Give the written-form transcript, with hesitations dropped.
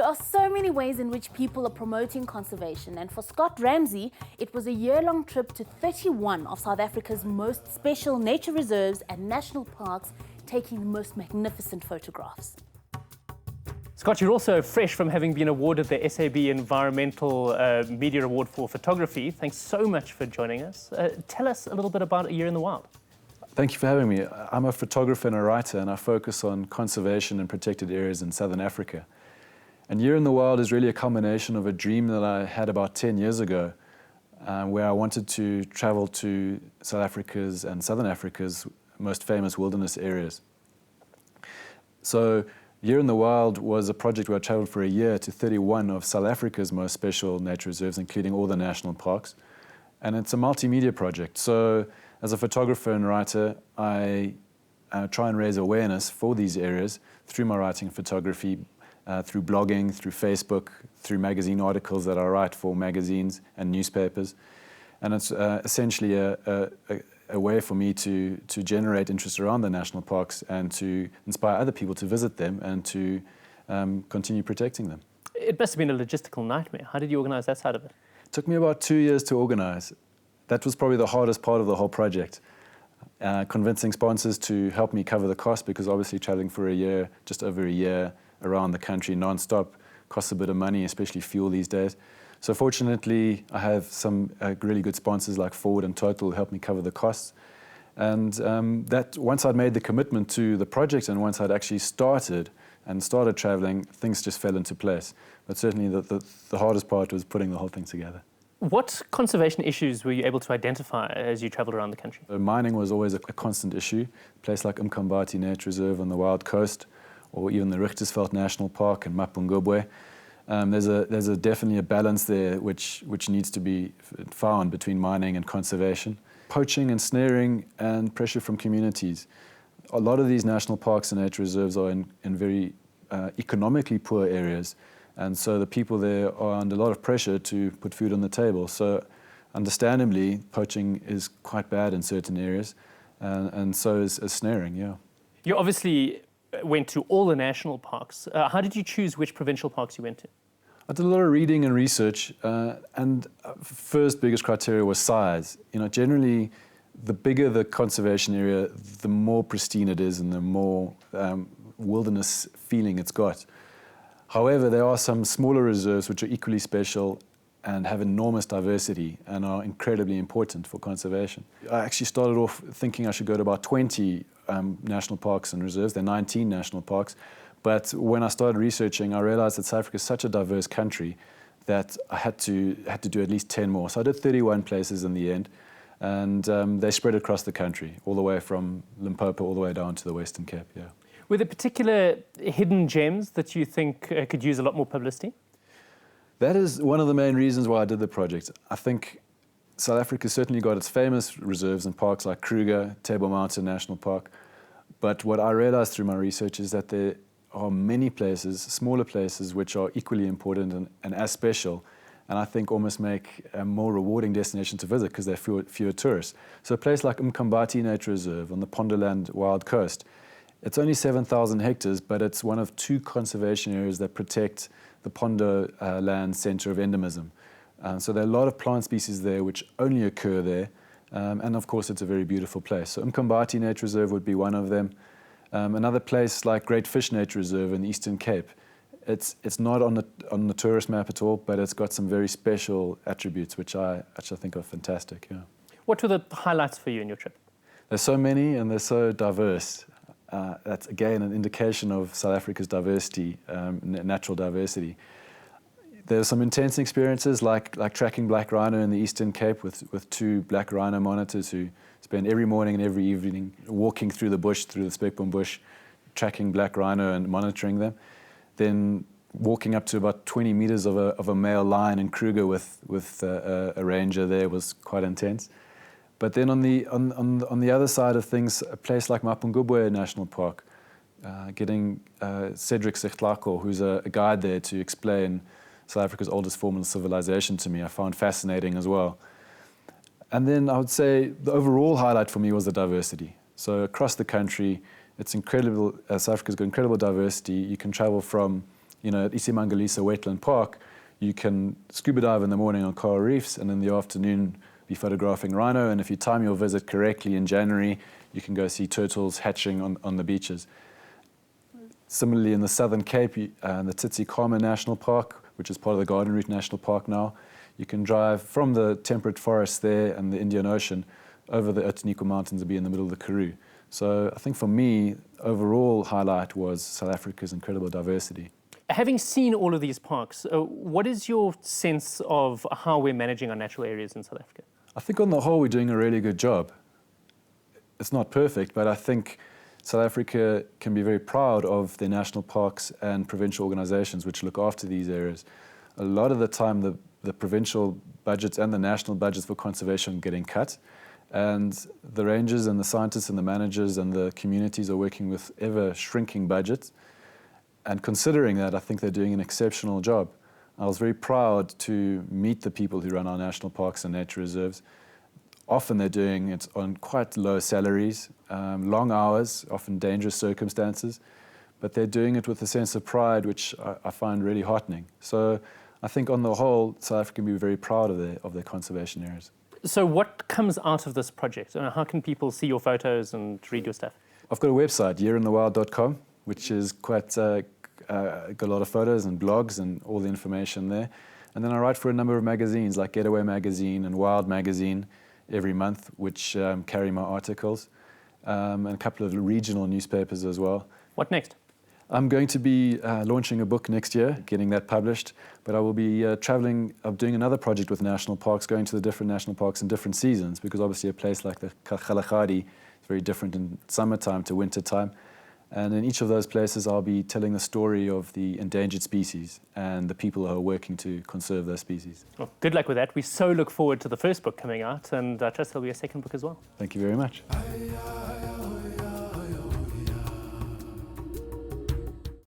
There are so many ways in which people are promoting conservation, and for Scott Ramsay, it was a year-long trip to 31 of South Africa's most special nature reserves and national parks, taking the most magnificent photographs. Scott, you're also fresh from having been awarded the SAB Environmental Media Award for Photography. Thanks so much for joining us. Tell us a little bit about A Year in the Wild. Thank you for having me. I'm a photographer and a writer, and I focus on conservation and protected areas in Southern Africa. And Year in the Wild is really a culmination of a dream that I had about 10 years ago, where I wanted to travel to South Africa's and Southern Africa's most famous wilderness areas. So Year in the Wild was a project where I traveled for a year to 31 of South Africa's most special nature reserves, including all the national parks. And it's a multimedia project. So as a photographer and writer, I try and raise awareness for these areas through my writing and photography, through blogging, through Facebook, through magazine articles that I write for magazines and newspapers. And it's essentially a way for me to generate interest around the national parks and to inspire other people to visit them and to continue protecting them. It must have been a logistical nightmare. How did you organize that side of it? It took me about 2 years to organize. That was probably the hardest part of the whole project. Convincing sponsors to help me cover the cost, because obviously traveling for a year, just over a year, around the country non-stop costs a bit of money, especially fuel these days. So fortunately, I have some really good sponsors like Ford and Total who help me cover the costs. And that once I'd made the commitment to the project and once I'd actually started traveling, things just fell into place. But certainly the hardest part was putting the whole thing together. What conservation issues were you able to identify as you traveled around the country? Mining was always a constant issue. A place like Umkambati Nature Reserve on the Wild Coast, or even the Richtersveld National Park in Mapungubwe. There's definitely a balance there which needs to be found between mining and conservation. Poaching and snaring and pressure from communities. A lot of these national parks and nature reserves are in very economically poor areas, and so the people there are under a lot of pressure to put food on the table. So understandably, poaching is quite bad in certain areas, and so is snaring, yeah. You obviously went to all the national parks. How did you choose which provincial parks you went to? I did a lot of reading and research, and first biggest criteria was size. Generally, the bigger the conservation area, the more pristine it is and the more wilderness feeling it's got. However, there are some smaller reserves which are equally special and have enormous diversity and are incredibly important for conservation. I actually started off thinking I should go to about 20 national parks and reserves. There are 19 national parks. But when I started researching, I realized that South Africa is such a diverse country that I had to do at least 10 more. So I did 31 places in the end, and they spread across the country, all the way from Limpopo all the way down to the Western Cape, yeah. Were there particular hidden gems that you think could use a lot more publicity? That is one of the main reasons why I did the project. I think South Africa certainly got its famous reserves and parks like Kruger, Table Mountain National Park. But what I realized through my research is that there are many places, smaller places, which are equally important and as special, and I think almost make a more rewarding destination to visit because there are fewer tourists. So a place like Umkambati Nature Reserve on the Ponderland Wild Coast, it's only 7,000 hectares, but it's one of 2 conservation areas that protect the Ponderland Centre of Endemism. So there are a lot of plant species there which only occur there, and of course it's a very beautiful place. So Umkambati Nature Reserve would be one of them. Another place like Great Fish Nature Reserve in the Eastern Cape, it's not on the tourist map at all, but it's got some very special attributes which I think are fantastic. Yeah. What were the highlights for you in your trip? There's so many and they're so diverse. That's again an indication of South Africa's diversity, natural diversity. There's some intense experiences like tracking black rhino in the Eastern Cape with 2 black rhino monitors who spend every morning and every evening walking through the bush, through the Spekboom bush, tracking black rhino and monitoring them. Then walking up to about 20 meters of a male lion in Kruger with a ranger there was quite intense. But then on the other side of things, a place like Mapungubwe National Park, getting Cedric Sechtlako, who's a guide there, to explain South Africa's oldest formal civilization to me, I found fascinating as well. And then I would say the overall highlight for me was the diversity. So across the country, it's incredible. South Africa's got incredible diversity. You can travel from At Isimangalisa Wetland Park, you can scuba dive in the morning on coral reefs and in the afternoon be photographing rhino. And if you time your visit correctly in January, you can go see turtles hatching on the beaches. Similarly, in the Southern Cape, the Tsitsikamma National Park, which is part of the Garden Route National Park now, you can drive from the temperate forest there and the Indian Ocean over the Outeniqua Mountains and be in the middle of the Karoo. So I think for me, overall highlight was South Africa's incredible diversity. Having seen all of these parks, what is your sense of how we're managing our natural areas in South Africa? I think on the whole, we're doing a really good job. It's not perfect, but I think South Africa can be very proud of their national parks and provincial organizations which look after these areas. A lot of the time, the provincial budgets and the national budgets for conservation are getting cut, and the rangers and the scientists and the managers and the communities are working with ever shrinking budgets. And considering that, I think they're doing an exceptional job. I was very proud to meet the people who run our national parks and nature reserves. Often they're doing it on quite low salaries, long hours, often dangerous circumstances, but they're doing it with a sense of pride, which I find really heartening. So I think on the whole, South Africa can be very proud of their conservation areas. So what comes out of this project? How can people see your photos and read your stuff? I've got a website, yearinthewild.com, which is quite got a lot of photos and blogs and all the information there. And then I write for a number of magazines like Getaway Magazine and Wild Magazine every month, which carry my articles, and a couple of regional newspapers as well. What next? I'm going to be launching a book next year, getting that published, but I will be traveling, doing another project with national parks, going to the different national parks in different seasons, because obviously a place like the Kalahari is very different in summertime to wintertime. And in each of those places, I'll be telling the story of the endangered species and the people who are working to conserve those species. Well, good luck with that. We so look forward to the first book coming out, and I trust there'll be a second book as well. Thank you very much.